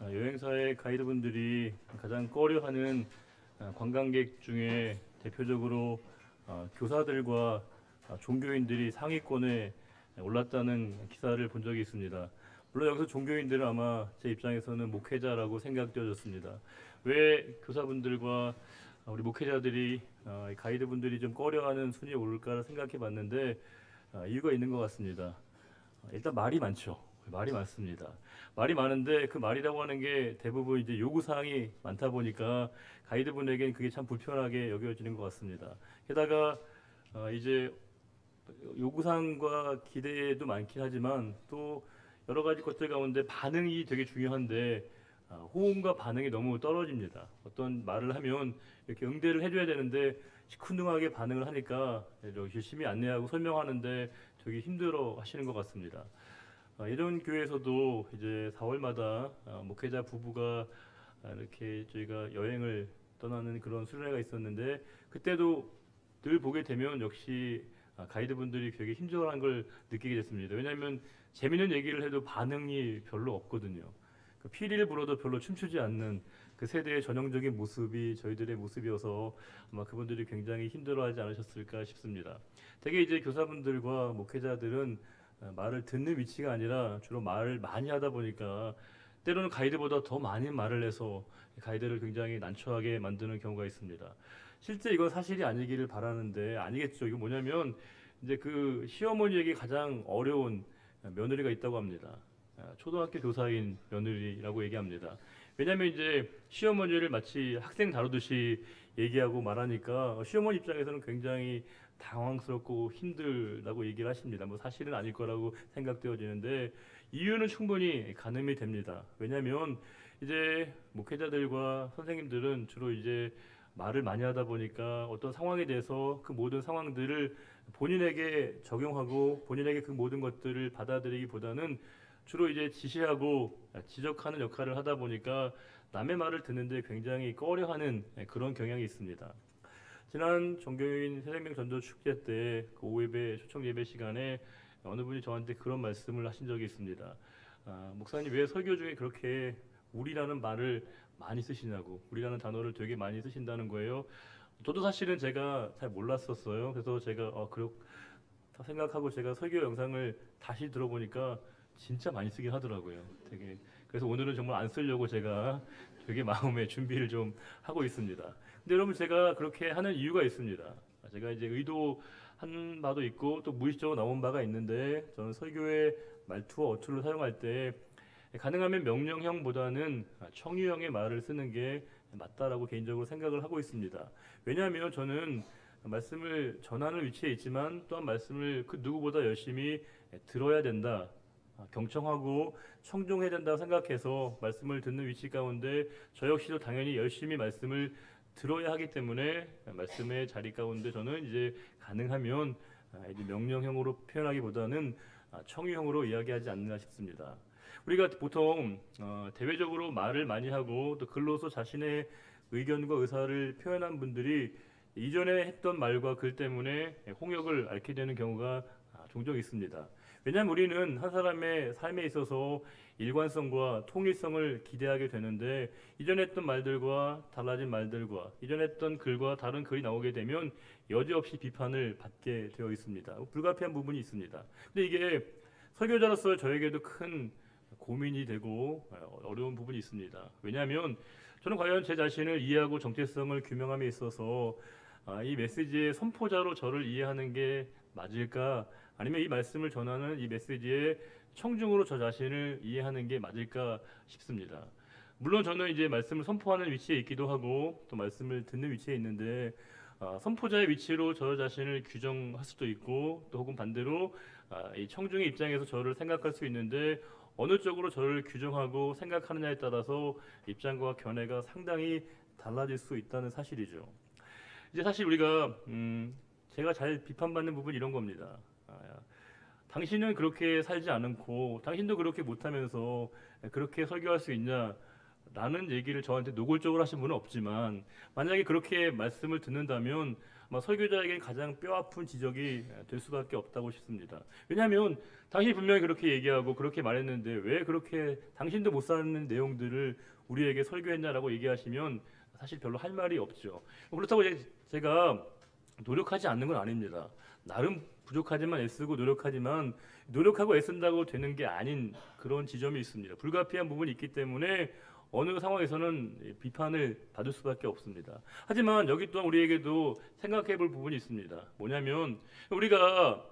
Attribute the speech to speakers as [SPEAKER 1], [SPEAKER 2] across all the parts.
[SPEAKER 1] 여행사의 가이드분들이 가장 꺼려하는 관광객 중에 대표적으로 교사들과 종교인들이 상위권에 올랐다는 기사를 본 적이 있습니다. 물론 여기서 종교인들은 아마 제 입장에서는 목회자라고 생각되어졌습니다. 왜 교사분들과 우리 목회자들이 가이드분들이 좀 꺼려하는 순위에 오를까 생각해 봤는데 이유가 있는 것 같습니다. 일단 말이 많죠. 말이 많습니다. 말이 많은데 그 말이라고 하는 게 대부분 이제 요구사항이 많다 보니까 가이드분에겐 그게 참 불편하게 여겨지는 것 같습니다. 게다가 이제 요구사항과 기대도 많긴 하지만 또 여러 가지 것들 가운데 반응이 되게 중요한데 호응과 반응이 너무 떨어집니다. 어떤 말을 하면 이렇게 응대를 해줘야 되는데 시큰둥하게 반응을 하니까 열심히 안내하고 설명하는데 되게 힘들어 하시는 것 같습니다. 예전 교회에서도 이제 4월마다 목회자 부부가 이렇게 저희가 여행을 떠나는 그런 순례가 있었는데 그때도 늘 보게 되면 역시 가이드분들이 되게 힘들어하는 걸 느끼게 됐습니다. 왜냐하면 재밌는 얘기를 해도 반응이 별로 없거든요. 그 피리를 불어도 별로 춤추지 않는 그 세대의 전형적인 모습이 저희들의 모습이어서 아마 그분들이 굉장히 힘들어하지 않으셨을까 싶습니다. 대개 이제 교사분들과 목회자들은 말을 듣는 위치가 아니라 주로 말을 많이 하다 보니까 때로는 가이드보다 더 많은 말을 해서 가이드를 굉장히 난처하게 만드는 경우가 있습니다. 실제 이건 사실이 아니기를 바라는데 아니겠죠. 이거 뭐냐면 이제 그 시어머니에게 가장 어려운 며느리가 있다고 합니다. 초등학교 교사인 며느리라고 얘기합니다. 왜냐하면 이제 시어머니를 마치 학생 다루듯이 얘기하고 말하니까 시어머니 입장에서는 굉장히 당황스럽고 힘들다고 얘기를 하십니다. 뭐 사실은 아닐 거라고 생각되어지는데 이유는 충분히 가늠이 됩니다. 왜냐하면 이제 목회자들과 선생님들은 주로 이제 말을 많이 하다 보니까 어떤 상황에 대해서 그 모든 상황들을 본인에게 적용하고 본인에게 그 모든 것들을 받아들이기보다는 주로 이제 지시하고 지적하는 역할을 하다 보니까 남의 말을 듣는데 굉장히 꺼려하는 그런 경향이 있습니다. 지난 종교인 새생명 전도 축제 때 그 오예배 초청 예배 시간에 어느 분이 저한테 그런 말씀을 하신 적이 있습니다. 목사님 왜 설교 중에 그렇게 우리라는 말을 많이 쓰시냐고 우리라는 단어를 되게 많이 쓰신다는 거예요. 저도 사실은 제가 잘 몰랐었어요. 그래서 제가 그렇다 생각하고 제가 설교 영상을 다시 들어보니까 진짜 많이 쓰긴 하더라고요. 되게 그래서 오늘은 정말 안 쓰려고 제가 되게 마음의 준비를 좀 하고 있습니다. 근데 여러분 제가 그렇게 하는 이유가 있습니다. 제가 이제 의도한 바도 있고 또 무의식적으로 나온 바가 있는데 저는 설교의 말투와 어투를 사용할 때 가능하면 명령형보다는 청유형의 말을 쓰는 게 맞다라고 개인적으로 생각을 하고 있습니다. 왜냐하면 저는 말씀을 전하는 위치에 있지만 또한 말씀을 그 누구보다 열심히 들어야 된다. 경청하고 청중해야 된다고 생각해서 말씀을 듣는 위치 가운데 저 역시도 당연히 열심히 말씀을 들어야 하기 때문에 말씀의 자리 가운데 저는 이제 가능하면 이제 명령형으로 표현하기보다는 청유형으로 이야기하지 않나 싶습니다. 우리가 보통 대외적으로 말을 많이 하고 또 글로서 자신의 의견과 의사를 표현한 분들이 이전에 했던 말과 글 때문에 홍역을 앓게 되는 경우가 종종 있습니다. 왜냐하면 우리는 한 사람의 삶에 있어서 일관성과 통일성을 기대하게 되는데 이전에 했던 말들과 달라진 말들과 이전에 했던 글과 다른 글이 나오게 되면 여지없이 비판을 받게 되어 있습니다. 불가피한 부분이 있습니다. 근데 이게 설교자로서 저에게도 큰 고민이 되고 어려운 부분이 있습니다. 왜냐하면 저는 과연 제 자신을 이해하고 정체성을 규명함에 있어서 이 메시지의 선포자로 저를 이해하는 게 맞을까? 아니면 이 말씀을 전하는 이 메시지의 청중으로 저 자신을 이해하는 게 맞을까 싶습니다. 물론 저는 이제 말씀을 선포하는 위치에 있기도 하고 또 말씀을 듣는 위치에 있는데 선포자의 위치로 저 자신을 규정할 수도 있고 또 혹은 반대로 이 청중의 입장에서 저를 생각할 수 있는데 어느 쪽으로 저를 규정하고 생각하느냐에 따라서 입장과 견해가 상당히 달라질 수 있다는 사실이죠. 이제 사실 우리가 제가 잘 비판받는 부분 이런 겁니다. 당신은 그렇게 살지 않고 당신도 그렇게 못하면서 그렇게 설교할 수 있냐? 라는 얘기를 저한테 노골적으로 하신 분은 없지만 만약에 그렇게 말씀을 듣는다면 아마 설교자에게 가장 뼈아픈 지적이 될 수밖에 없다고 싶습니다. 왜냐하면 당신이 분명히 그렇게 얘기하고 그렇게 말했는데 왜 그렇게 당신도 못 사는 내용들을 우리에게 설교했냐라고 얘기하시면 사실 별로 할 말이 없죠. 그렇다고 제가 노력하지 않는 건 아닙니다. 나름 부족하지만 애쓰고 노력하지만 노력하고 애쓴다고 되는 게 아닌 그런 지점이 있습니다. 불가피한 부분이 있기 때문에 어느 상황에서는 비판을 받을 수밖에 없습니다. 하지만 여기 또한 우리에게도 생각해 볼 부분이 있습니다. 뭐냐면 우리가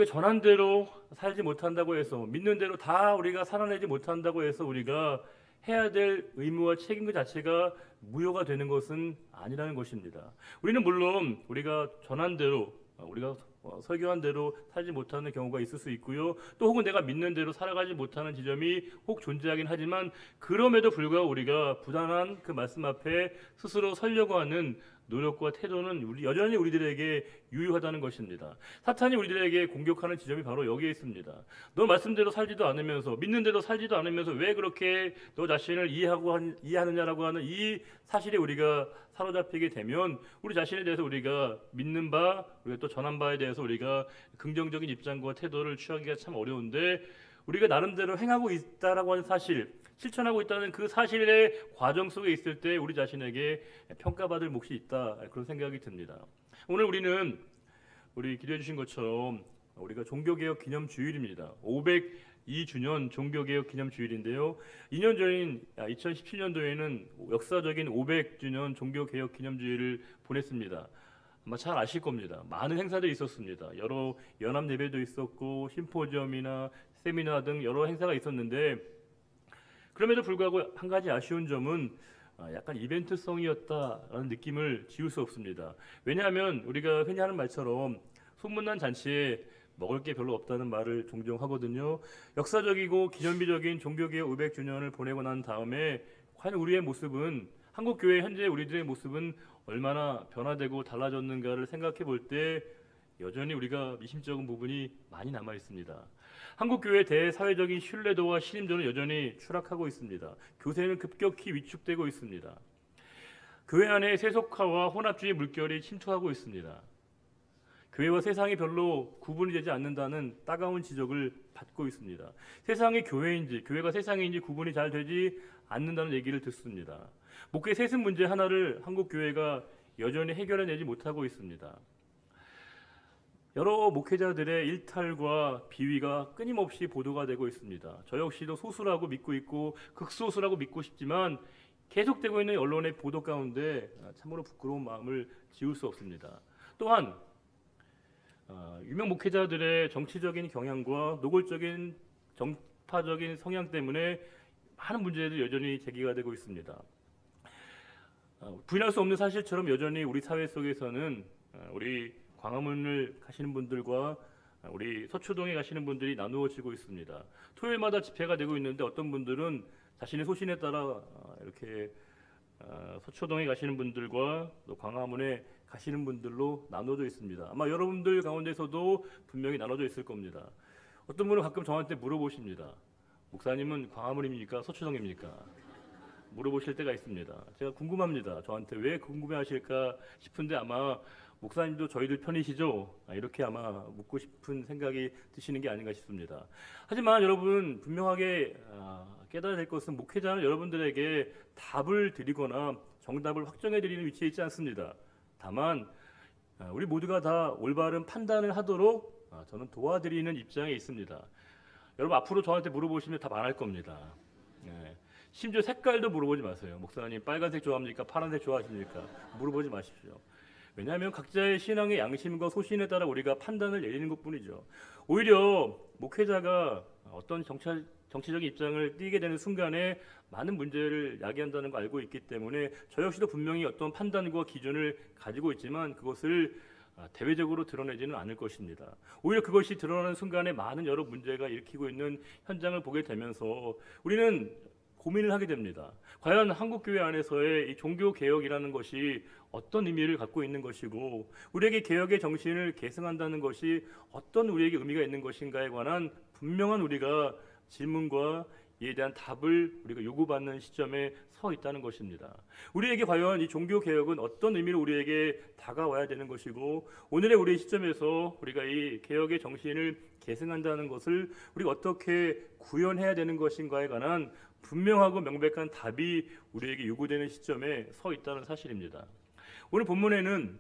[SPEAKER 1] 전한 대로 살지 못한다고 해서 믿는 대로 다 우리가 살아내지 못한다고 해서 우리가 해야 될 의무와 책임 그 자체가 무효가 되는 것은 아니라는 것입니다. 우리는 물론 우리가 전한 대로 우리가 설교한 대로 살지 못하는 경우가 있을 수 있고요. 또 혹은 내가 믿는 대로 살아가지 못하는 지점이 혹 존재하긴 하지만 그럼에도 불구하고 우리가 부단한 그 말씀 앞에 스스로 서려고 하는 노력과 태도는 여전히 우리들에게 유효하다는 것입니다. 사탄이 우리들에게 공격하는 지점이 바로 여기에 있습니다. 너 말씀대로 살지도 않으면서 믿는 대로 살지도 않으면서 왜 그렇게 너 자신을 이해하느냐라고 하는 이 사실에 우리가 사로잡히게 되면 우리 자신에 대해서 우리가 믿는 바 우리가 또 전한 바에 대해서 우리가 긍정적인 입장과 태도를 취하기가 참 어려운데 우리가 나름대로 행하고 있다라고 하는 사실 실천하고 있다는 그 사실의 과정 속에 있을 때 우리 자신에게 평가받을 몫이 있다 그런 생각이 듭니다. 오늘 우리는 우리 기도해 주신 것처럼 우리가 종교개혁 기념주일입니다. 502주년 종교개혁 기념주일인데요. 2년 전인 2017년도에는 역사적인 500주년 종교개혁 기념주일을 보냈습니다. 아마 잘 아실 겁니다. 많은 행사들이 있었습니다. 여러 연합 예배도 있었고 심포지엄이나 세미나 등 여러 행사가 있었는데 그럼에도 불구하고 한 가지 아쉬운 점은 약간 이벤트성이었다라는 느낌을 지울 수 없습니다. 왜냐하면 우리가 흔히 하는 말처럼 소문난 잔치에 먹을 게 별로 없다는 말을 종종 하거든요. 역사적이고 기념비적인 종교개혁 500주년을 보내고 난 다음에 과연 우리의 모습은 한국교회 현재 우리들의 모습은 얼마나 변화되고 달라졌는가를 생각해 볼 때 여전히 우리가 미심쩍은 부분이 많이 남아 있습니다. 한국교회의 대사회적인 신뢰도와 신임도는 여전히 추락하고 있습니다. 교세는 급격히 위축되고 있습니다. 교회 안에 세속화와 혼합주의 물결이 침투하고 있습니다. 교회와 세상이 별로 구분이 되지 않는다는 따가운 지적을 받고 있습니다. 세상이 교회인지 교회가 세상인지 구분이 잘 되지 않는다는 얘기를 듣습니다. 목회 세습 문제 하나를 한국교회가 여전히 해결해내지 못하고 있습니다. 여러 목회자들의 일탈과 비위가 끊임없이 보도가 되고 있습니다. 저 역시도 소수라고 믿고 있고 극소수라고 믿고 싶지만 계속되고 있는 언론의 보도 가운데 참으로 부끄러운 마음을 지울 수 없습니다. 또한 유명 목회자들의 정치적인 경향과 노골적인 정파적인 성향 때문에 많은 문제들이 여전히 제기가 되고 있습니다. 부인할 수 없는 사실처럼 여전히 우리 사회 속에서는 우리 광화문을 가시는 분들과 우리 서초동에 가시는 분들이 나누어지고 있습니다. 토요일마다 집회가 되고 있는데 어떤 분들은 자신의 소신에 따라 이렇게 서초동에 가시는 분들과 또 광화문에 가시는 분들로 나눠져 있습니다. 아마 여러분들 가운데서도 분명히 나눠져 있을 겁니다. 어떤 분은 가끔 저한테 물어보십니다. 목사님은 광화문입니까? 서초동입니까? 물어보실 때가 있습니다. 제가 궁금합니다. 저한테 왜 궁금해하실까 싶은데 아마 목사님도 저희들 편이시죠? 이렇게 아마 묻고 싶은 생각이 드시는 게 아닌가 싶습니다. 하지만 여러분 분명하게 깨달아야 될 것은 목회자는 여러분들에게 답을 드리거나 정답을 확정해 드리는 위치에 있지 않습니다. 다만 우리 모두가 다 올바른 판단을 하도록 저는 도와드리는 입장에 있습니다. 여러분 앞으로 저한테 물어보시면 다 말할 겁니다. 심지어 색깔도 물어보지 마세요. 목사님 빨간색 좋아합니까? 파란색 좋아하십니까? 물어보지 마십시오. 왜냐하면 각자의 신앙의 양심과 소신에 따라 우리가 판단을 내리는 것뿐이죠. 오히려 목회자가 어떤 정치적인 입장을 띠게 되는 순간에 많은 문제를 야기한다는 걸 알고 있기 때문에 저 역시도 분명히 어떤 판단과 기준을 가지고 있지만 그것을 대외적으로 드러내지는 않을 것입니다. 오히려 그것이 드러나는 순간에 많은 여러 문제가 일으키고 있는 현장을 보게 되면서 우리는 고민을 하게 됩니다. 과연 한국교회 안에서의 이 종교개혁이라는 것이 어떤 의미를 갖고 있는 것이고 우리에게 개혁의 정신을 계승한다는 것이 어떤 우리에게 의미가 있는 것인가에 관한 분명한 우리가 질문과 이에 대한 답을 우리가 요구받는 시점에 서 있다는 것입니다. 우리에게 과연 이 종교개혁은 어떤 의미로 우리에게 다가와야 되는 것이고, 오늘의 우리의 시점에서 우리가 이 개혁의 정신을 계승한다는 것을 우리가 어떻게 구현해야 되는 것인가에 관한 분명하고 명백한 답이 우리에게 요구되는 시점에 서 있다는 사실입니다. 오늘 본문에는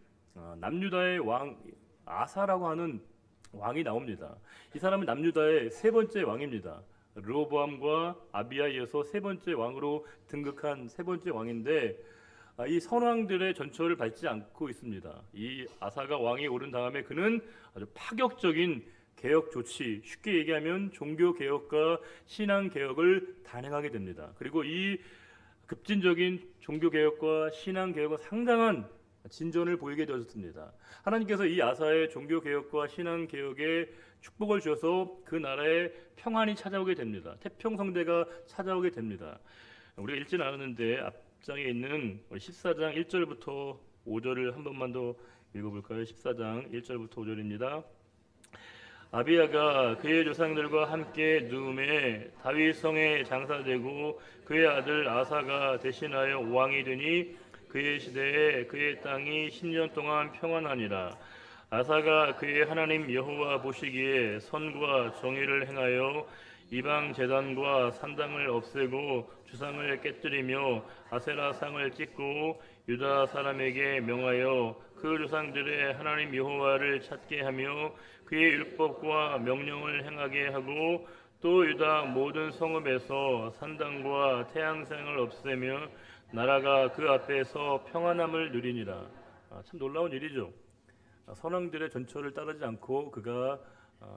[SPEAKER 1] 남유다의 왕 아사라고 하는 왕이 나옵니다. 이 사람은 남유다의 세 번째 왕입니다. 르호보암과 아비야에 이어서 세 번째 왕으로 등극한 세 번째 왕인데, 이 선왕들의 전철을 밟지 않고 있습니다. 이 아사가 왕이 오른 다음에 그는 아주 파격적인 개혁 조치, 쉽게 얘기하면 종교 개혁과 신앙 개혁을 단행하게 됩니다. 그리고 이 급진적인 종교 개혁과 신앙 개혁은 상당한 진전을 보이게 되었습니다. 하나님께서 이 아사의 종교 개혁과 신앙 개혁에 축복을 주셔서 그 나라에 평안이 찾아오게 됩니다. 태평성대가 찾아오게 됩니다. 우리가 읽지는 않았는데 앞장에 있는 14장 1절부터 5절을 한 번만 더 읽어볼까요? 14장 1절부터 5절입니다. 아비야가 그의 조상들과 함께 누움에 다윗 성에 장사되고 그의 아들 아사가 대신하여 왕이 되니 그의 시대에 그의 땅이 10년 동안 평안하니라. 아사가 그의 하나님 여호와 보시기에 선과 정의를 행하여 이방 제단과 산당을 없애고 주상을 깨뜨리며 아세라상을 찢고 유다 사람에게 명하여 그 조상들의 하나님 여호와를 찾게 하며 그의 율법과 명령을 행하게 하고 또 유다 모든 성읍에서 산당과 태양상을 없애며 나라가 그 앞에서 평안함을 누리니라. 참 놀라운 일이죠. 선왕들의 전철을 따르지 않고 그가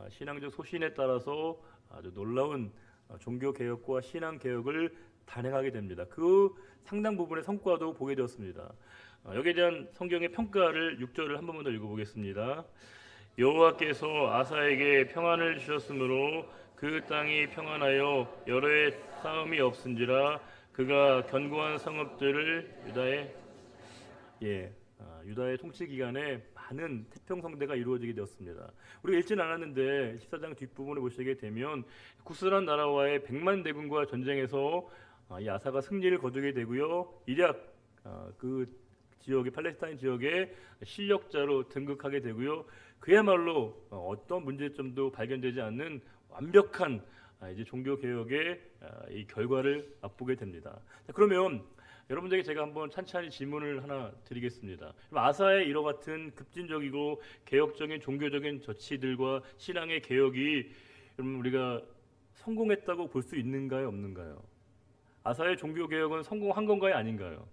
[SPEAKER 1] 신앙적 소신에 따라서 아주 놀라운 종교 개혁과 신앙 개혁을 단행하게 됩니다. 그 상당 부분의 성과도 보게 되었습니다. 여기에 대한 성경의 평가를 6절을 한 번만 더 읽어보겠습니다. 여호와께서 아사에게 평안을 주셨으므로 그 땅이 평안하여 여러 해 싸움이 없은지라. 그가 견고한 성읍들을 유다의 통치 기간에 많은 태평성대가 이루어지게 되었습니다. 우리가 읽지는 않았는데 14장 뒷부분을 보시게 되면 구스란 나라와의 100만 대군과 전쟁에서 이 아사가 승리를 거두게 되고요. 이략 그 지역의 팔레스타인 지역의 실력자로 등극하게 되고요. 그야말로 어떤 문제점도 발견되지 않는 완벽한 이제 종교 개혁의 이 결과를 맛보게 됩니다. 자, 그러면 여러분들에게 제가 한번 찬찬히 질문을 하나 드리겠습니다. 아사의 이와 같은 급진적이고 개혁적인 종교적인 조치들과 신앙의 개혁이 여러분 우리가 성공했다고 볼 수 있는가요, 없는가요? 아사의 종교 개혁은 성공한 건가요, 아닌가요?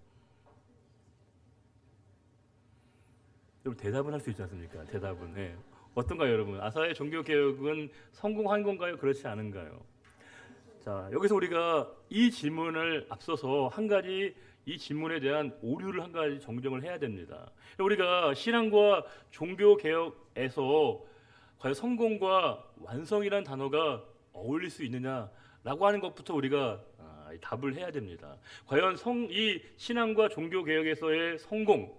[SPEAKER 1] 여러분 대답은 할 수 있지 않습니까? 대답은 어떤가요, 여러분? 아사의 종교 개혁은 성공한 건가요, 그렇지 않은가요? 자, 여기서 우리가 이 질문을 앞서서 한 가지 이 질문에 대한 오류를 한 가지 정정을 해야 됩니다. 우리가 신앙과 종교 개혁에서 과연 성공과 완성이라는 단어가 어울릴 수 있느냐라고 하는 것부터 우리가 답을 해야 됩니다. 과연 이 신앙과 종교 개혁에서의 성공,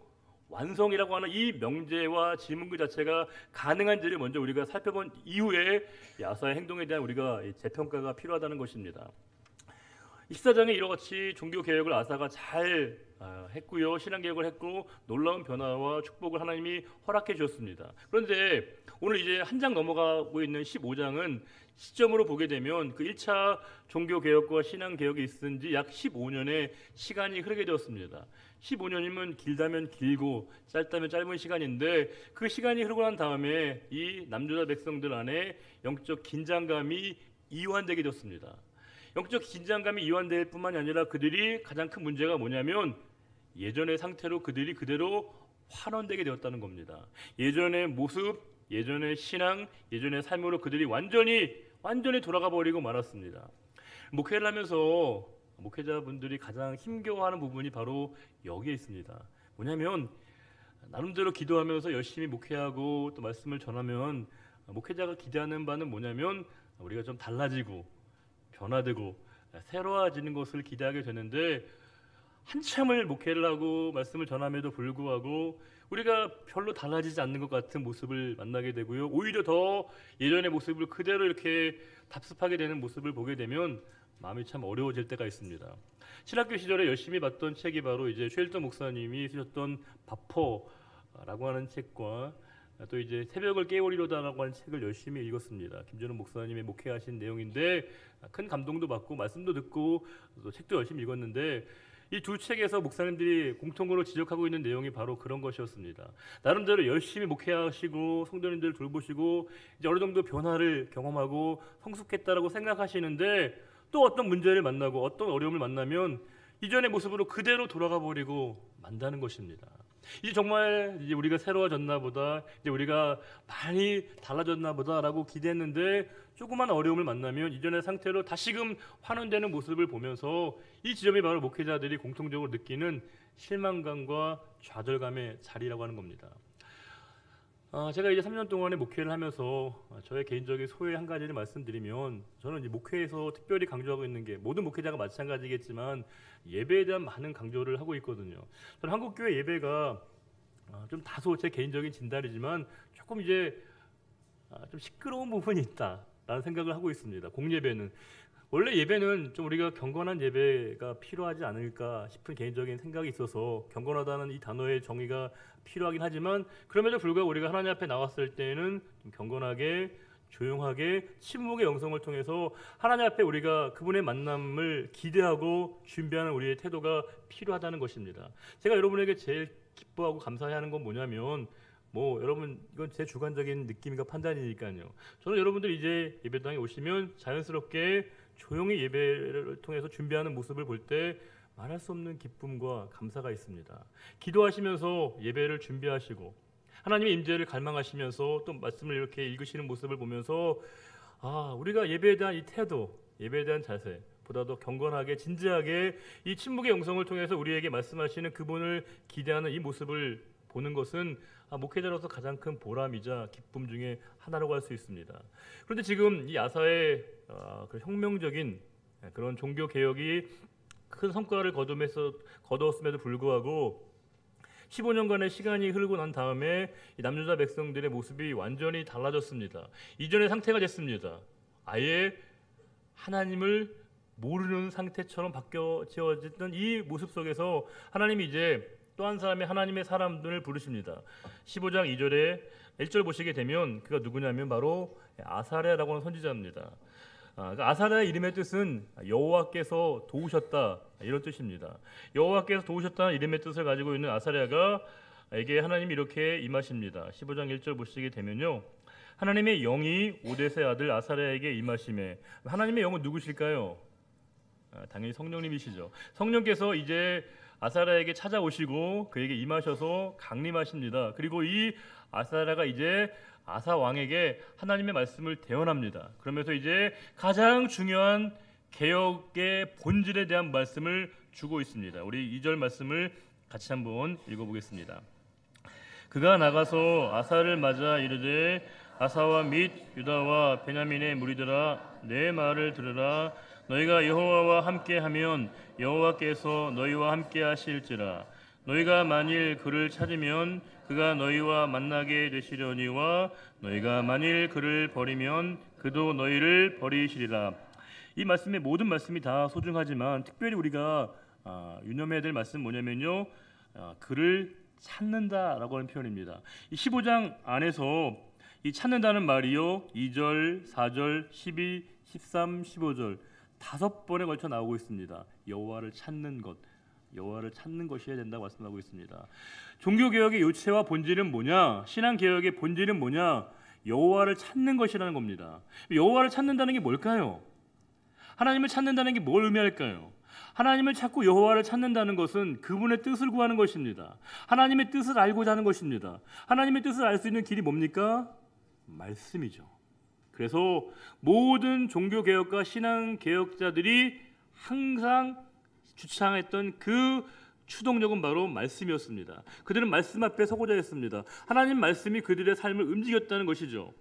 [SPEAKER 1] 완성이라고 하는 이 명제와 질문 그 자체가 가능한지를 먼저 우리가 살펴본 이후에 아사의 행동에 대한 우리가 재평가가 필요하다는 것입니다. 14장에 이와 같이 종교 개혁을 아사가 잘 했고요. 신앙 개혁을 했고 놀라운 변화와 축복을 하나님이 허락해 주셨습니다. 그런데 오늘 이제 한 장 넘어가고 있는 15장은 시점으로 보게 되면 그 1차 종교 개혁과 신앙 개혁이 있은 지 약 15년의 시간이 흐르게 되었습니다. 15년이면 길다면 길고 짧다면 짧은 시간인데 그 시간이 흐르고 난 다음에 이 남유다 백성들 안에 영적 긴장감이 이완되게 되었습니다. 영적 긴장감이 이완될 뿐만이 아니라 그들이 가장 큰 문제가 뭐냐면 예전의 상태로 그들이 그대로 환원되게 되었다는 겁니다. 예전의 모습, 예전의 신앙, 예전의 삶으로 그들이 완전히 돌아가 버리고 말았습니다. 목회를 하면서 목회자분들이 가장 힘겨워하는 부분이 바로 여기에 있습니다. 뭐냐면 나름대로 기도하면서 열심히 목회하고 또 말씀을 전하면 목회자가 기대하는 바는 뭐냐면 우리가 좀 달라지고 변화되고 새로워지는 것을 기대하게 되는데 한참을 목회를 하고 말씀을 전함에도 불구하고 우리가 별로 달라지지 않는 것 같은 모습을 만나게 되고요. 오히려 더 예전의 모습을 그대로 이렇게 답습하게 되는 모습을 보게 되면 마음이 참 어려워질 때가 있습니다. 신학교 시절에 열심히 봤던 책이 바로 이제 쉘터 목사님이 쓰셨던 바퍼라고 하는 책과 또 이제 새벽을 깨우리로다라고 하는 책을 열심히 읽었습니다. 김전훈 목사님의 목회하신 내용인데 큰 감동도 받고 말씀도 듣고 또 책도 열심히 읽었는데 이 두 책에서 목사님들이 공통으로 지적하고 있는 내용이 바로 그런 것이었습니다. 나름대로 열심히 목회하시고 성도님들 돌보시고 이제 어느 정도 변화를 경험하고 성숙했다라고 생각하시는데 또 어떤 문제를 만나고 어떤 어려움을 만나면 이전의 모습으로 그대로 돌아가 버리고 만다는 것입니다. 이제 정말 이제 우리가 새로워졌나 보다, 이제 우리가 많이 달라졌나 보다라고 기대했는데 조그만 어려움을 만나면 이전의 상태로 다시금 환원되는 모습을 보면서 이 지점이 바로 목회자들이 공통적으로 느끼는 실망감과 좌절감의 자리라고 하는 겁니다. 제가 이제 3년 동안의 목회를 하면서 저의 개인적인 소회 한 가지를 말씀드리면, 저는 이제 목회에서 특별히 강조하고 있는 게, 모든 목회자가 마찬가지겠지만 예배에 대한 많은 강조를 하고 있거든요. 저는 한국교회 예배가 좀 다소 제 개인적인 진단이지만 조금 이제 좀 시끄러운 부분이 있다라는 생각을 하고 있습니다. 공예배는 원래 예배는 좀 우리가 경건한 예배가 필요하지 않을까 싶은 개인적인 생각이 있어서 경건하다는 이 단어의 정의가 필요하긴 하지만, 그럼에도 불구하고 우리가 하나님 앞에 나왔을 때는 좀 경건하게 조용하게 침묵의 영성을 통해서 하나님 앞에 우리가 그분의 만남을 기대하고 준비하는 우리의 태도가 필요하다는 것입니다. 제가 여러분에게 제일 기뻐하고 감사해하는 건 뭐냐면, 여러분 이건 제 주관적인 느낌과 판단이니까요. 저는 여러분들 이제 예배당에 오시면 자연스럽게 조용히 예배를 통해서 준비하는 모습을 볼 때 말할 수 없는 기쁨과 감사가 있습니다. 기도하시면서 예배를 준비하시고 하나님의 임재를 갈망하시면서 또 말씀을 이렇게 읽으시는 모습을 보면서 우리가 예배에 대한 이 태도, 예배에 대한 자세 보다도 경건하게 진지하게 이 침묵의 영성을 통해서 우리에게 말씀하시는 그분을 기대하는 이 모습을 보는 것은 목회자로서 가장 큰 보람이자 기쁨 중에 하나라고 할 수 있습니다. 그런데 지금 이 아사의 그 혁명적인 그런 종교 개혁이 큰 성과를 거두었음에도 불구하고 15년간의 시간이 흐르고 난 다음에 이 남유다 백성들의 모습이 완전히 달라졌습니다. 이전의 상태가 됐습니다. 아예 하나님을 모르는 상태처럼 바뀌어졌던 이 모습 속에서 하나님이 이제 또 한 사람의 하나님의 사람들을 부르십니다. 15장 2절에 1절 보시게 되면 그가 누구냐면 바로 아사랴라고 하는 선지자입니다. 아사랴의 이름의 뜻은 여호와께서 도우셨다, 이런 뜻입니다. 여호와께서 도우셨다는 이름의 뜻을 가지고 있는 아사랴가 에게 하나님이 이렇게 임하십니다. 15장 1절 보시게 되면요, 하나님의 영이 오뎃의 아들 아사랴에게 임하심에, 하나님의 영은 누구실까요? 당연히 성령님이시죠. 성령께서 이제 아사랴에게 찾아오시고 그에게 임하셔서 강림하십니다. 그리고 이 아사랴가 이제 아사 왕에게 하나님의 말씀을 대언합니다. 그러면서 이제 가장 중요한 개혁의 본질에 대한 말씀을 주고 있습니다. 우리 2절 말씀을 같이 한번 읽어보겠습니다. 그가 나가서 아사를 맞아 이르되, 아사와 및 유다와 베냐민의 무리들아, 내 말을 들으라. 너희가 여호와와 함께하면 여호와께서 너희와 함께하실지라. 너희가 만일 그를 찾으면 그가 너희와 만나게 되시려니와 너희가 만일 그를 버리면 그도 너희를 버리시리라. 이 말씀의 모든 말씀이 다 소중하지만 특별히 우리가 유념해야 될 말씀은 뭐냐면요, 그를 찾는다라고 하는 표현입니다. 이 15장 안에서 이 찾는다는 말이요, 2절, 4절, 12, 13, 15절 5번에 걸쳐 나오고 있습니다. 여호와를 찾는 것, 여호와를 찾는 것이어야 된다고 말씀하고 있습니다. 종교개혁의 요체와 본질은 뭐냐? 신앙개혁의 본질은 뭐냐? 여호와를 찾는 것이라는 겁니다. 여호와를 찾는다는 게 뭘까요? 하나님을 찾는다는 게 뭘 의미할까요? 하나님을 찾고 여호와를 찾는다는 것은 그분의 뜻을 구하는 것입니다. 하나님의 뜻을 알고자 하는 것입니다. 하나님의 뜻을 알 수 있는 길이 뭡니까? 말씀이죠. 그래서 모든 종교개혁과 신앙개혁자들이 항상 주창했던 그 추동력은 바로 말씀이었습니다. 그들은 말씀 앞에 서고자 했습니다. 하나님 말씀이 그들의 삶을 움직였다는 것이죠.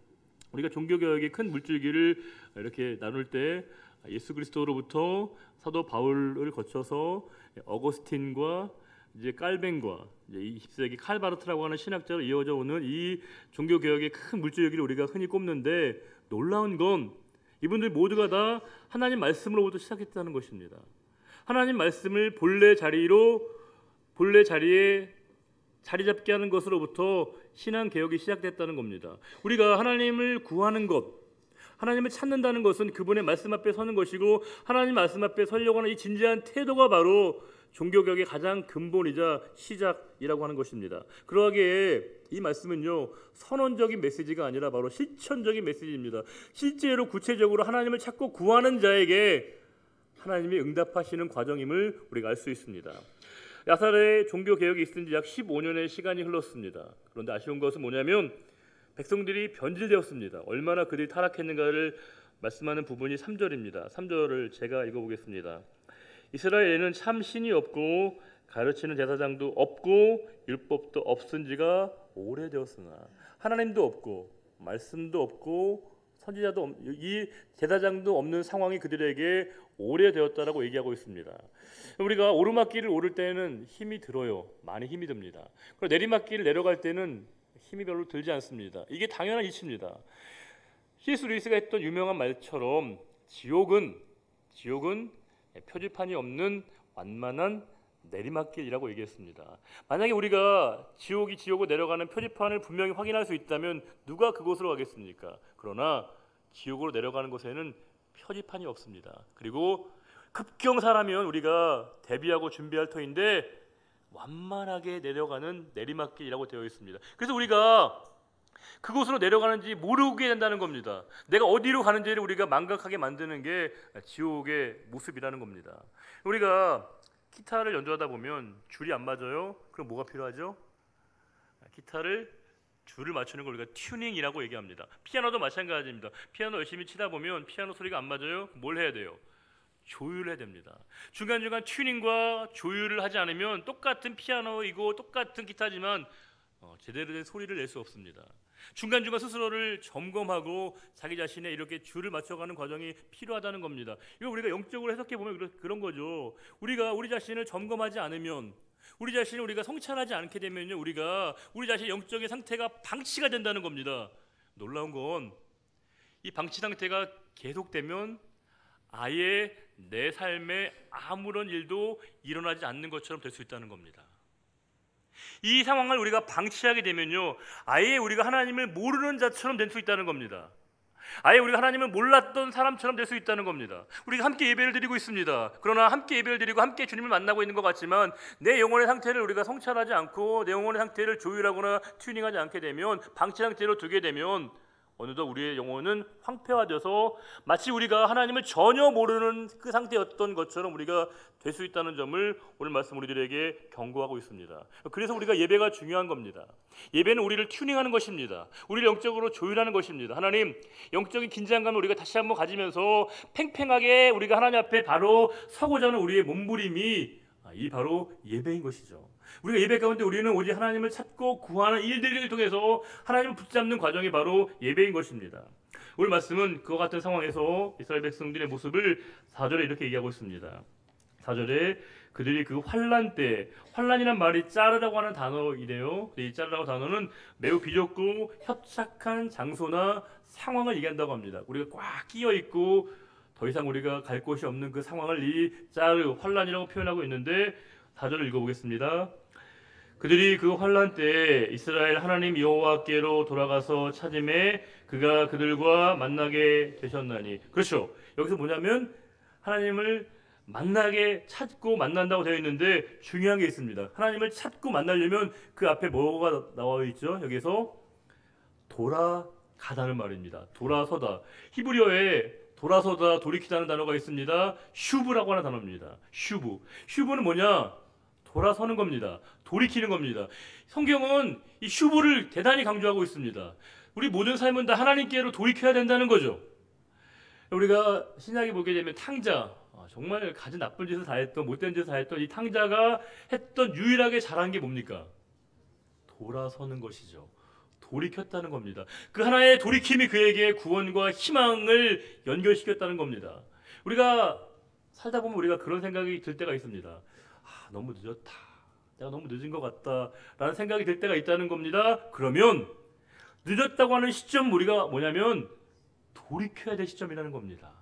[SPEAKER 1] 우리가 종교개혁의 큰 물줄기를 이렇게 나눌 때 예수 그리스도로부터 사도 바울을 거쳐서 어거스틴과 이제 깔벤과 이제 20세기 칼바르트라고 하는 신학자로 이어져 오는 이 종교 개혁의 큰 물줄기를 우리가 흔히 꼽는데, 놀라운 건 이분들 모두가 다 하나님 말씀으로부터 시작했다는 것입니다. 하나님 말씀을 본래 자리에 자리 잡게 하는 것으로부터 신앙 개혁이 시작됐다는 겁니다. 우리가 하나님을 구하는 것, 하나님을 찾는다는 것은 그분의 말씀 앞에 서는 것이고, 하나님 말씀 앞에 서려고 하는 이 진지한 태도가 바로 종교개혁의 가장 근본이자 시작이라고 하는 것입니다. 그러하기에 이 말씀은요, 선언적인 메시지가 아니라 바로 실천적인 메시지입니다. 실제로 구체적으로 하나님을 찾고 구하는 자에게 하나님이 응답하시는 과정임을 우리가 알 수 있습니다. 야살의 종교개혁이 있은 지 약 15년의 시간이 흘렀습니다. 그런데 아쉬운 것은 뭐냐면 백성들이 변질되었습니다. 얼마나 그들이 타락했는가를 말씀하는 부분이 3절입니다. 3절을 제가 읽어보겠습니다. 이스라엘에는 참 신이 없고 가르치는 제사장도 없고 율법도 없은 지가 오래되었으나, 하나님도 없고 말씀도 없고 선지자도 이 제사장도 없는 상황이 그들에게 오래되었다라고 얘기하고 있습니다. 우리가 오르막길을 오를 때는 힘이 들어요. 많이 힘이 듭니다. 그리고 내리막길을 내려갈 때는 힘이 별로 들지 않습니다. 이게 당연한 이치입니다. C.S. 루이스가 했던 유명한 말처럼 지옥은 표지판이 없는 완만한 내리막길이라고 얘기했습니다. 만약에 우리가 지옥을 내려가는 표지판을 분명히 확인할 수 있다면 누가 그곳으로 가겠습니까? 그러나 지옥으로 내려가는 곳에는 표지판이 없습니다. 그리고 급경사라면 우리가 대비하고 준비할 터인데 완만하게 내려가는 내리막길이라고 되어 있습니다. 그래서 우리가 그곳으로 내려가는지 모르게 된다는 겁니다. 내가 어디로 가는지를 우리가 망각하게 만드는 게 지옥의 모습이라는 겁니다. 우리가 기타를 연주하다 보면 줄이 안 맞아요. 그럼 뭐가 필요하죠? 기타를 줄을 맞추는 걸 우리가 튜닝이라고 얘기합니다. 피아노도 마찬가지입니다. 피아노 열심히 치다 보면 피아노 소리가 안 맞아요. 뭘 해야 돼요? 조율을 해야 됩니다. 중간중간 튜닝과 조율을 하지 않으면 똑같은 피아노이고 똑같은 기타지만 제대로 된 소리를 낼 수 없습니다. 중간중간 스스로를 점검하고 자기 자신의 이렇게 줄을 맞춰가는 과정이 필요하다는 겁니다. 이거 우리가 영적으로 해석해 보면 그런 거죠. 우리가 우리 자신을 점검하지 않으면, 우리 자신을 우리가 성찰하지 않게 되면요, 우리 자신의 영적인 상태가 방치가 된다는 겁니다. 놀라운 건 이 방치 상태가 계속되면 아예 내 삶에 아무런 일도 일어나지 않는 것처럼 될 수 있다는 겁니다. 이 상황을 우리가 방치하게 되면요, 아예 우리가 하나님을 모르는 자처럼 될 수 있다는 겁니다. 아예 우리가 하나님을 몰랐던 사람처럼 될 수 있다는 겁니다. 우리가 함께 예배를 드리고 있습니다. 그러나 함께 예배를 드리고 함께 주님을 만나고 있는 것 같지만 내 영혼의 상태를 우리가 성찰하지 않고 내 영혼의 상태를 조율하거나 튜닝하지 않게 되면, 방치 상태로 두게 되면 어느덧 우리의 영혼은 황폐화되어서 마치 우리가 하나님을 전혀 모르는 그 상태였던 것처럼 우리가 될 수 있다는 점을 오늘 말씀 우리들에게 경고하고 있습니다. 그래서 우리가 예배가 중요한 겁니다. 예배는 우리를 튜닝하는 것입니다. 우리를 영적으로 조율하는 것입니다. 하나님, 영적인 긴장감을 우리가 다시 한번 가지면서 팽팽하게 우리가 하나님 앞에 바로 서고자 하는 우리의 몸부림이 이 바로 예배인 것이죠. 우리가 예배 가운데 우리는 오직 하나님을 찾고 구하는 일들을 통해서 하나님을 붙잡는 과정이 바로 예배인 것입니다. 오늘 말씀은 그와 같은 상황에서 이스라엘 백성들의 모습을 4절에 이렇게 얘기하고 있습니다. 4절에 그들이 그 환난 때, 환난이란 말이 짜르라고 하는 단어이래요. 이 짜르라고 단어는 매우 비좁고 협착한 장소나 상황을 얘기한다고 합니다. 우리가 꽉 끼어 있고 더 이상 우리가 갈 곳이 없는 그 상황을 이 짜르, 환난이라고 표현하고 있는데 4절을 읽어보겠습니다. 그들이 그 환난 때 이스라엘 하나님 여호와께로 돌아가서 찾음에 그가 그들과 만나게 되셨나니. 그렇죠. 여기서 뭐냐면 하나님을 만나게 찾고 만난다고 되어 있는데 중요한 게 있습니다. 하나님을 찾고 만나려면 그 앞에 뭐가 나와 있죠? 여기서 돌아가다는 말입니다. 돌아서다. 히브리어에 돌아서다, 돌이키다는 단어가 있습니다. 슈브라고 하는 단어입니다. 슈브는 뭐냐? 돌아서는 겁니다. 돌이키는 겁니다. 성경은 이 슈브를 대단히 강조하고 있습니다. 우리 모든 삶은 다 하나님께로 돌이켜야 된다는 거죠. 우리가 신약에 보게 되면 탕자, 정말 가진 나쁜 짓을 다 했던, 못된 짓을 다 했던 이 탕자가 했던 유일하게 잘한 게 뭡니까? 돌아서는 것이죠. 돌이켰다는 겁니다. 그 하나의 돌이킴이 그에게 구원과 희망을 연결시켰다는 겁니다. 우리가 살다 보면 우리가 그런 생각이 들 때가 있습니다. 너무 늦었다. 내가 너무 늦은 것 같다라는 생각이 들 때가 있다는 겁니다. 그러면 늦었다고 하는 시점 우리가 뭐냐면 돌이켜야 될 시점이라는 겁니다.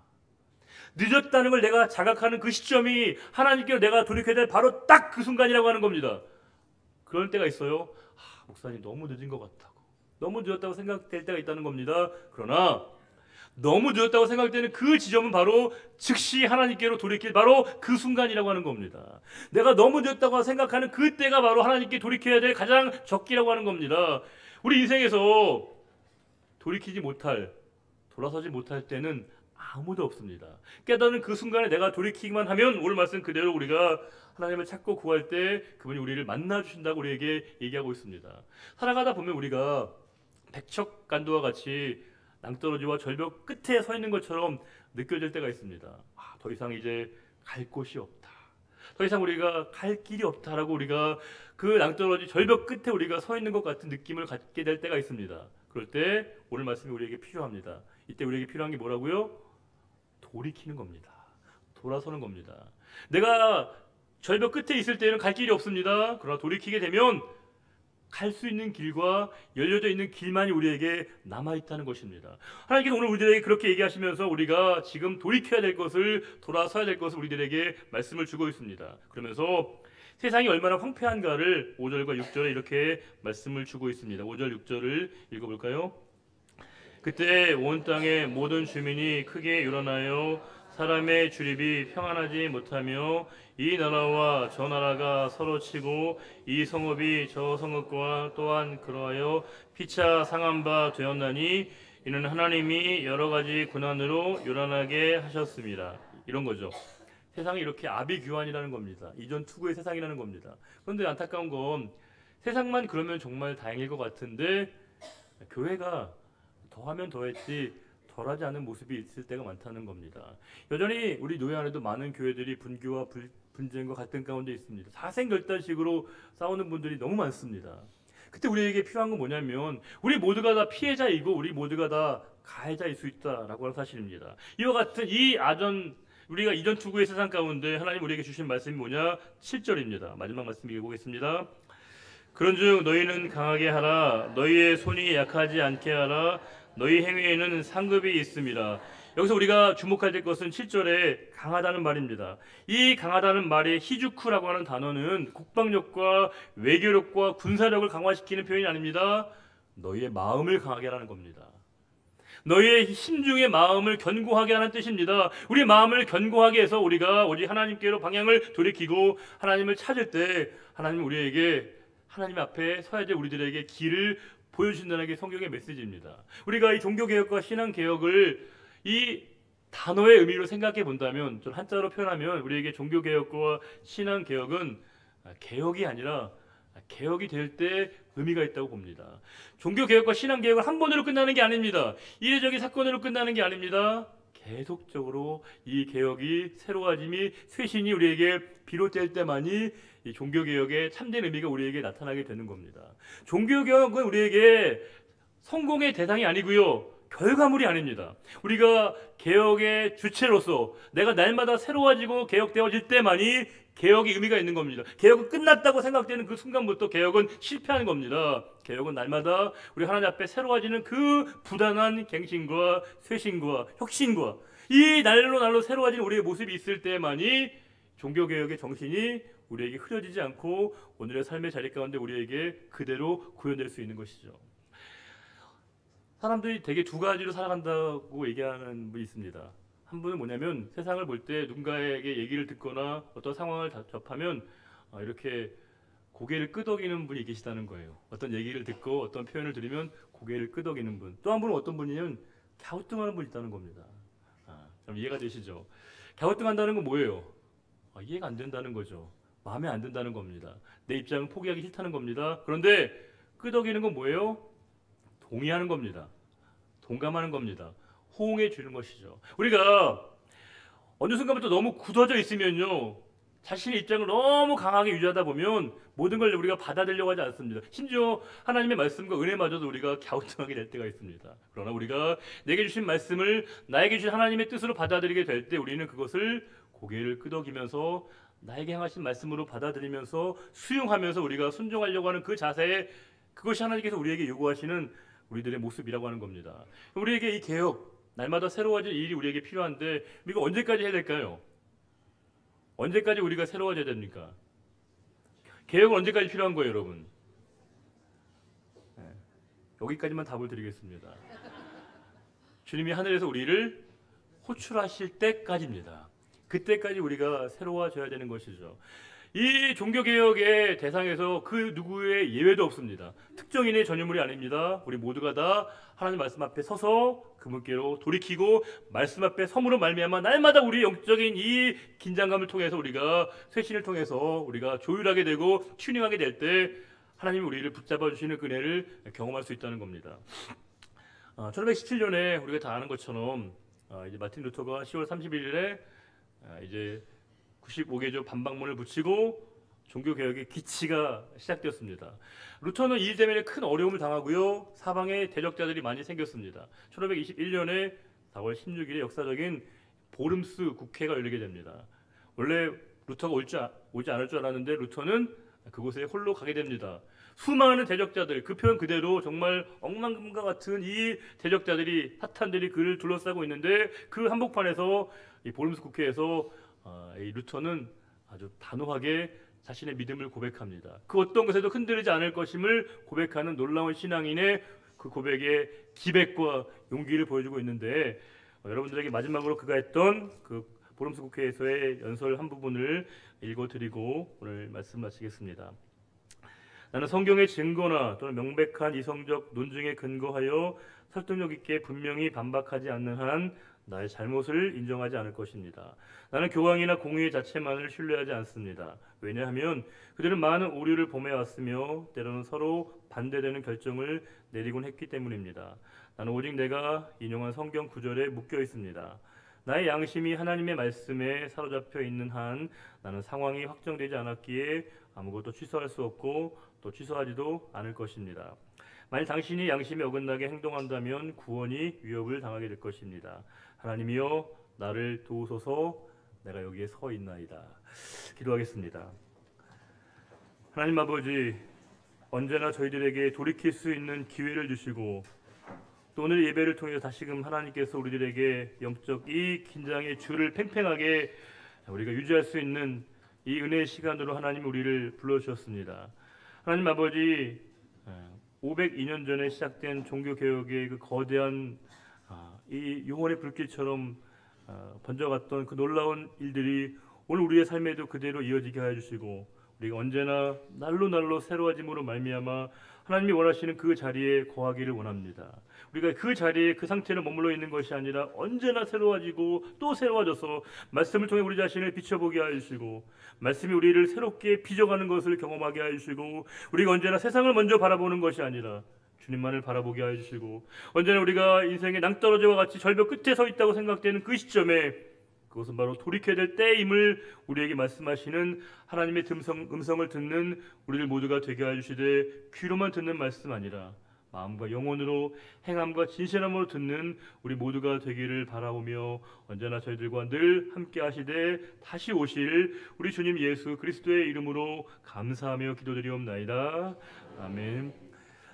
[SPEAKER 1] 늦었다는 걸 내가 자각하는 그 시점이 하나님께로 내가 돌이켜야 될 바로 딱 그 순간이라고 하는 겁니다. 그럴 때가 있어요. 목사님 너무 늦은 것 같다고, 너무 늦었다고 생각될 때가 있다는 겁니다. 그러나 너무 늦었다고 생각되는 그 지점은 바로 즉시 하나님께로 돌이킬 바로 그 순간이라고 하는 겁니다. 내가 너무 늦었다고 생각하는 그때가 바로 하나님께 돌이켜야 될 가장 적기라고 하는 겁니다. 우리 인생에서 돌이키지 못할, 돌아서지 못할 때는 아무도 없습니다. 깨닫는 그 순간에 내가 돌이키기만 하면 오늘 말씀 그대로 우리가 하나님을 찾고 구할 때 그분이 우리를 만나 주신다고 우리에게 얘기하고 있습니다. 살아가다 보면 우리가 백척간도와 같이 낭떠러지와 절벽 끝에 서 있는 것처럼 느껴질 때가 있습니다. 더 이상 이제 갈 곳이 없다, 더 이상 우리가 갈 길이 없다라고 우리가 그 낭떠러지 절벽 끝에 우리가 서 있는 것 같은 느낌을 갖게 될 때가 있습니다. 그럴 때 오늘 말씀이 우리에게 필요합니다. 이때 우리에게 필요한 게 뭐라고요? 돌이키는 겁니다. 돌아서는 겁니다. 내가 절벽 끝에 있을 때는 갈 길이 없습니다. 그러나 돌이키게 되면 갈 수 있는 길과 열려져 있는 길만이 우리에게 남아있다는 것입니다. 하나님께서 오늘 우리들에게 그렇게 얘기하시면서 우리가 지금 돌이켜야 될 것을, 돌아서야 될 것을 우리들에게 말씀을 주고 있습니다. 그러면서 세상이 얼마나 황폐한가를 5절과 6절에 이렇게 말씀을 주고 있습니다. 5절 6절을 읽어볼까요? 그때 온 땅의 모든 주민이 크게 일어나여 사람의 주립이 평안하지 못하며 이 나라와 저 나라가 서로 치고 이 성읍이 저 성읍과 또한 그러하여 피차 상한 바 되었나니 이는 하나님이 여러 가지 고난으로 요란하게 하셨습니다. 이런 거죠. 세상이 이렇게 아비규환이라는 겁니다. 이전 투구의 세상이라는 겁니다. 그런데 안타까운 건 세상만 그러면 정말 다행일 것 같은데 교회가 더하면 더했지 덜하지 않은 모습이 있을 때가 많다는 겁니다. 여전히 우리 교회 안에도 많은 교회들이 분교와 분쟁과 갈등 가운데 있습니다. 사생결단식으로 싸우는 분들이 너무 많습니다. 그때 우리에게 필요한 건 뭐냐면 우리 모두가 다 피해자이고 우리 모두가 다 가해자일 수 있다라고 하는 사실입니다. 이와 같은 우리가 이전 투구의 세상 가운데 하나님 우리에게 주신 말씀이 뭐냐? 7절입니다. 마지막 말씀 읽어보겠습니다. 그런즉 너희는 강하게 하라. 너희의 손이 약하지 않게 하라. 너희 행위에는 상급이 있습니다. 여기서 우리가 주목할 것은 7절에 강하다는 말입니다. 이 강하다는 말의 히주쿠라고 하는 단어는 국방력과 외교력과 군사력을 강화시키는 표현이 아닙니다. 너희의 마음을 강하게 하라는 겁니다. 너희의 심중의 마음을 견고하게 하는 뜻입니다. 우리 마음을 견고하게 해서 우리가 오직 하나님께로 방향을 돌이키고 하나님을 찾을 때 하나님 우리에게 하나님 앞에 서야 될 우리들에게 길을 보여주신다는 게 성경의 메시지입니다. 우리가 이 종교개혁과 신앙개혁을 이 단어의 의미로 생각해 본다면, 좀 한자로 표현하면 우리에게 종교개혁과 신앙개혁은 개혁이 아니라 개혁이 될 때 의미가 있다고 봅니다. 종교개혁과 신앙개혁은 한 번으로 끝나는 게 아닙니다. 이례적인 사건으로 끝나는 게 아닙니다. 계속적으로 이 개혁이 새로워짐이 쇄신이 우리에게 비롯될 때만이 이 종교개혁의 참된 의미가 우리에게 나타나게 되는 겁니다. 종교개혁은 우리에게 성공의 대상이 아니고요, 결과물이 아닙니다. 우리가 개혁의 주체로서 내가 날마다 새로워지고 개혁되어질 때만이 개혁의 의미가 있는 겁니다. 개혁은 끝났다고 생각되는 그 순간부터 개혁은 실패하는 겁니다. 개혁은 날마다 우리 하나님 앞에 새로워지는 그 부단한 갱신과 쇄신과 혁신과 이 날로 새로워지는 우리의 모습이 있을 때만이 종교개혁의 정신이 우리에게 흐려지지 않고 오늘의 삶의 자리 가운데 우리에게 그대로 구현될 수 있는 것이죠. 사람들이 되게 두 가지로 살아간다고 얘기하는 분이 있습니다. 한 분은 뭐냐면 세상을 볼 때 누군가에게 얘기를 듣거나 어떤 상황을 접하면 이렇게 고개를 끄덕이는 분이 계시다는 거예요. 어떤 얘기를 듣고 어떤 표현을 들으면 고개를 끄덕이는 분. 또 한 분은 어떤 분이냐면 갸우뚱하는 분이 있다는 겁니다. 좀 이해가 되시죠? 갸우뚱한다는 건 뭐예요? 이해가 안 된다는 거죠. 마음에 안 든다는 겁니다. 내 입장을 포기하기 싫다는 겁니다. 그런데 끄덕이는 건 뭐예요? 동의하는 겁니다. 동감하는 겁니다. 호응해 주는 것이죠. 우리가 어느 순간부터 너무 굳어져 있으면요, 자신의 입장을 너무 강하게 유지하다 보면 모든 걸 우리가 받아들이려고 하지 않습니다. 심지어 하나님의 말씀과 은혜마저도 우리가 갸우뚱하게 될 때가 있습니다. 그러나 우리가 내게 주신 말씀을 나에게 주신 하나님의 뜻으로 받아들이게 될 때 우리는 그것을 고개를 끄덕이면서 나에게 향하신 말씀으로 받아들이면서 수용하면서 우리가 순종하려고 하는 그 자세에, 그것이 하나님께서 우리에게 요구하시는 우리들의 모습이라고 하는 겁니다. 우리에게 이 개혁, 날마다 새로워질 일이 우리에게 필요한데 우리가 언제까지 해야 될까요? 언제까지 우리가 새로워져야 됩니까? 개혁은 언제까지 필요한 거예요, 여러분? 네, 여기까지만 답을 드리겠습니다. 주님이 하늘에서 우리를 호출하실 때까지입니다. 그때까지 우리가 새로워져야 되는 것이죠. 이 종교개혁의 대상에서 그 누구의 예외도 없습니다. 특정인의 전유물이 아닙니다. 우리 모두가 다 하나님 말씀 앞에 서서 그분께로 돌이키고 말씀 앞에 섬으로 말미암아 날마다 우리 영적인 이 긴장감을 통해서, 우리가 쇄신을 통해서 우리가 조율하게 되고 튜닝하게 될 때 하나님이 우리를 붙잡아 주시는 은혜를 경험할 수 있다는 겁니다. 1517년에 우리가 다 아는 것처럼 이제 마틴 루터가 10월 31일에 이제 95개조 반박문을 붙이고 종교개혁의 기치가 시작되었습니다. 루터는 이 일 때문에 큰 어려움을 당하고요, 사방에 대적자들이 많이 생겼습니다. 1521년에 4월 16일에 역사적인 보름스 국회가 열리게 됩니다. 원래 루터가 오지 않을 줄 알았는데 루터는 그곳에 홀로 가게 됩니다. 수많은 대적자들, 그 표현 그대로 정말 억만금과 같은 이 대적자들이, 사탄들이 그를 둘러싸고 있는데, 그 한복판에서 이 보름스 국회에서 이 루터는 아주 단호하게 자신의 믿음을 고백합니다. 그 어떤 것에도 흔들리지 않을 것임을 고백하는 놀라운 신앙인의 그 고백의 기백과 용기를 보여주고 있는데, 여러분들에게 마지막으로 그가 했던 그 보름스 국회에서의 연설 한 부분을 읽어드리고 오늘 말씀 마치겠습니다. 나는 성경의 증거나 또는 명백한 이성적 논증에 근거하여 설득력 있게 분명히 반박하지 않는 한 나의 잘못을 인정하지 않을 것입니다. 나는 교황이나 공의 자체만을 신뢰하지 않습니다. 왜냐하면 그들은 많은 오류를 범해왔으며 때로는 서로 반대되는 결정을 내리곤 했기 때문입니다. 나는 오직 내가 인용한 성경 구절에 묶여 있습니다. 나의 양심이 하나님의 말씀에 사로잡혀 있는 한 나는 상황이 확정되지 않았기에 아무것도 취소할 수 없고 또 취소하지도 않을 것입니다. 만일 당신이 양심에 어긋나게 행동한다면 구원이 위협을 당하게 될 것입니다. 하나님이여 나를 도우소서. 내가 여기에 서 있나이다. 기도하겠습니다. 하나님 아버지, 언제나 저희들에게 돌이킬 수 있는 기회를 주시고 또 오늘 예배를 통해서 다시금 하나님께서 우리들에게 영적 이 긴장의 줄을 팽팽하게 우리가 유지할 수 있는 이 은혜의 시간으로 하나님 우리를 불러주셨습니다. 하나님 아버지, 502년 전에 시작된 종교개혁의 그 거대한 이 영혼의 불길처럼 번져갔던 그 놀라운 일들이 오늘 우리의 삶에도 그대로 이어지게 하여 주시고, 우리가 언제나 날로 새로워짐으로 말미암아 하나님이 원하시는 그 자리에 거하기를 원합니다. 우리가 그 자리에 그 상태로 머물러 있는 것이 아니라 언제나 새로워지고 또 새로워져서 말씀을 통해 우리 자신을 비춰보게 하여 주시고, 말씀이 우리를 새롭게 빚어가는 것을 경험하게 하여 주시고, 우리가 언제나 세상을 먼저 바라보는 것이 아니라 주님만을 바라보게 하여 주시고, 언제나 우리가 인생의 낭떠러지와 같이 절벽 끝에 서 있다고 생각되는 그 시점에 그것은 바로 돌이켜야 될 때임을 우리에게 말씀하시는 하나님의 음성을 듣는 우리들 모두가 되게 하여 주시되, 귀로만 듣는 말씀 아니라 마음과 영혼으로 행함과 진실함으로 듣는 우리 모두가 되기를 바라오며, 언제나 저희들과 늘 함께 하시되 다시 오실 우리 주님 예수 그리스도의 이름으로 감사하며 기도드리옵나이다. 아멘.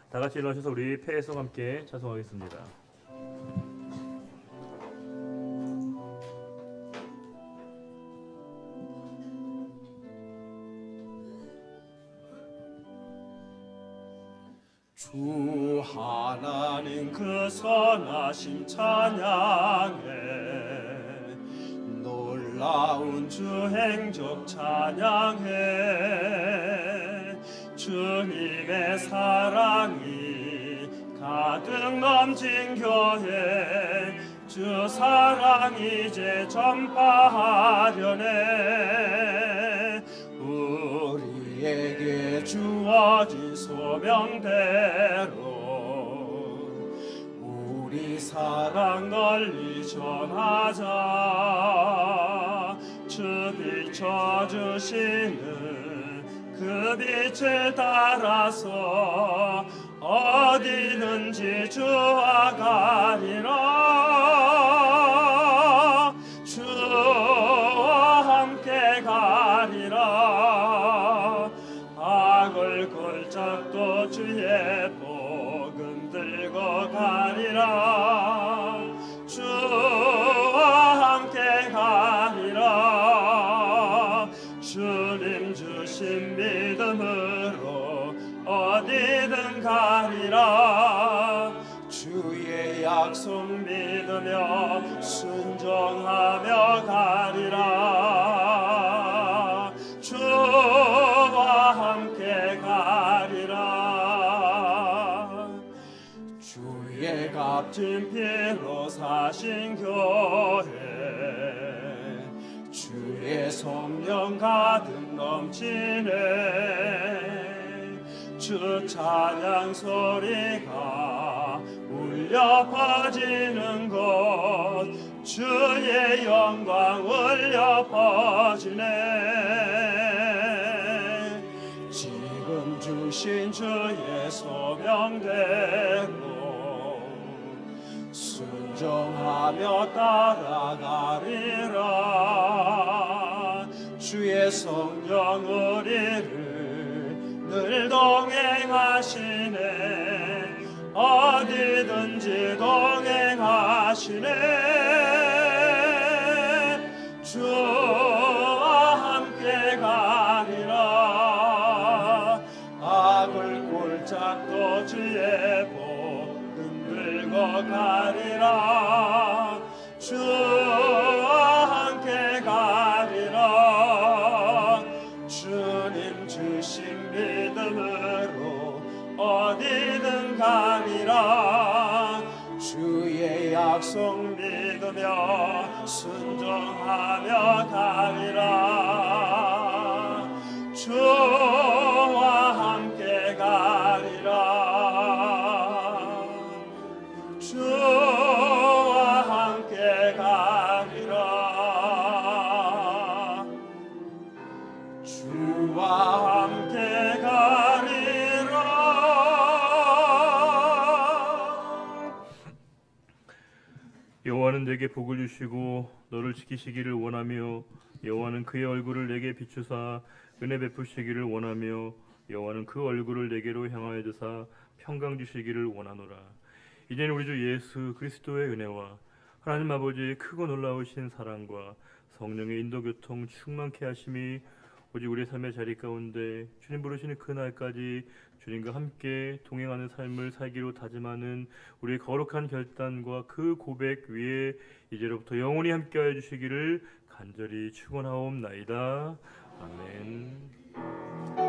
[SPEAKER 1] 다 같이 일어나셔서 우리 패에서 함께 찬송하겠습니다.
[SPEAKER 2] 주 하나님 그 선하심 찬양해, 놀라운 주 행적 찬양해. 주님의 사랑이 가득 넘친 교회, 주 사랑 이제 전파하려네. 우리에게 주어진 소명대로 우리 사랑 널리 전하자. 주 비춰주시는 그 빛을 따라서 어디든지 주와 가리라. 주와 함께 가리라. 하신 교회 주의 성령 가득 넘치네 주 찬양 소리가 울려 퍼지는 곳 주의 영광 울려 퍼지네 지금 주신 주의 소명대로 순종하며 따라가리라 주의 성령 우리를 늘 동행하시네 어디든지 동행하시네 주와 함께 가리라 악을 꼴짝도 주의 복음 들고 가리라 주와 함께 가리라 주님 주신 믿음으로 어디든 가리라 주의 약속 믿으며 순종하며 가리라 주와 함께 가리라 주와 함께 가리라 주와 함께 가리라
[SPEAKER 1] 여호와는 내게 복을 주시고 너를 지키시기를 원하며 여호와는 그의 얼굴을 내게 비추사 은혜 베푸시기를 원하며 여호와는 그 얼굴을 내게로 향하여 드사 평강 주시기를 원하노라. 이제는 우리 주 예수 그리스도의 은혜와 하나님 아버지의 크고 놀라우신 사랑과 성령의 인도교통 충만케 하심이 오직 우리의 삶의 자리 가운데 주님 부르시는 그날까지 주님과 함께 동행하는 삶을 살기로 다짐하는 우리의 거룩한 결단과 그 고백 위에 이제로부터 영원히 함께하여 주시기를 간절히 축원하옵나이다. 아멘.